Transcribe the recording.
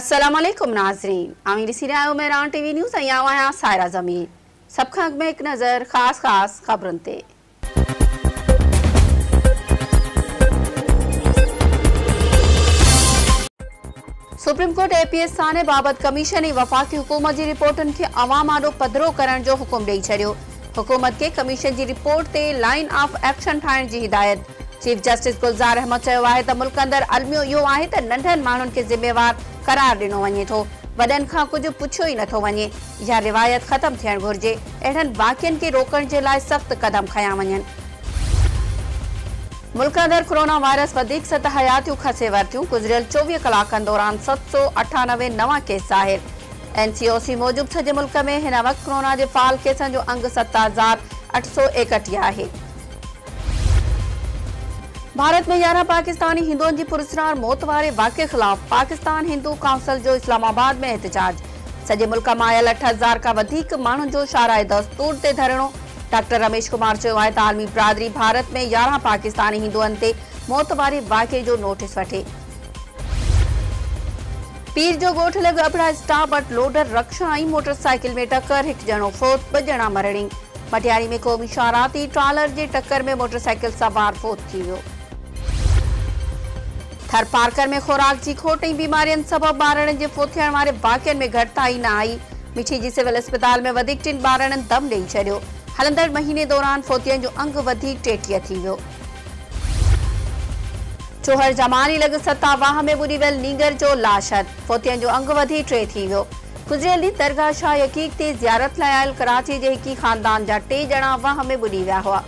अस्सलाम वालेकुम नाज़रीन, आमीर ॾिसी रहिया आहियो मेहरान टीवी न्यूज़ ऐं आहियां सायरा ज़मीर। सभ खां अॻु में हिकु नज़र ख़ासि ख़बरुनि ते। सुप्रीम कोर्ट APS थाने बाबति कमीशन ऐं वफ़ाक़ी हुकूमत जी रिपोर्टुनि खे अवाम आॾो पधिरो करण जो हुकुम ॾेई छॾियो। हुकूमत खे कमीशन जी रिपोर्ट ते लाइन ऑफ एक्शन ठाहिण जी हिदायत। चीफ जस्टिस गुलज़ार अहमद चयो आहे त मुल्क अंदरि अलमियो इहो आहे त नंढनि माण्हुनि खे ज़िम्मेवार करार ॾिनो वञे थो, वॾनि खां कुझु पुछियो ई नथो वञे। इहा रिवायत ख़तमु थियणु घुरिजे। अहिड़नि वाक़िअनि खे रोकण जे लाइ सख़्त क़दम खयां वञनि। मुल्क अंदरि कोरोना वायरस वधीक सत हयातियूं खसे वरितियूं। गुज़िरियल 24 कलाकनि दौरान 798 नवां केस ज़ाहिर। NCOC मूजिबि सॼे मुल्क में हिन वक़्तु कोरोना जे फ़ाल केसनि जो अंग 7,831 आहे। भारत में 11 पाकिस्तानी हिंदुओं की पुरस्कार मौत वारे वाक़े खिलाफ पाकिस्तान हिंदू काउंसिल जो इस्लामाबाद में एहतजाज। सॼे मुल्क मां आयल 8,000 खां वधीक माण्हुनि जो शाराए दस्तूर ते धरणो। डॉक्टर रमेश कुमार चयो आहे त आलमी बिरादरी भारत में 11 पाकिस्तानी हिंदुअनि ते मौत वारे वाक़े जो नोटिस वठे। पीर जो ॻोठ लॻ अबड़ा स्टाफ वटि लोडर रक्षा ऐं मोटरसाइकिल में टक्कर, हिकु ॼणो फोत, 2 ॼणा मरणी। मटियारी में क़ौमी शाहराती ट्रालर जे टक्कर में मोटरसाइकिल सवार फोत थी वियो। थर पार्कर में खुराक जी खोट ऐं बीमारियुनि सबबि ॿारनि जे फोत थियण वारे वाक़िअनि में घटिताई न आई। मिठी जी सिविल अस्पताल में वधीक 3 ॿारनि दम ॾेई छॾियो। हलंदड़ महीने दौरान फोतियनि जो अंग वधीक 33 थी वियो। चोहर जमानी लॻ सता वाह में ॿुॾी वियल नीगर जो लाशत, फोतियनि जो अंग वधी 3 थी वियो। गुज़िरियल ॾींहुं दरगाह शाह यकीक ते ज़ियारत लाइ आयल कराची जे हिकी ख़ानदान जा 3 ॼणा वाह में ॿुॾी विया हुआ।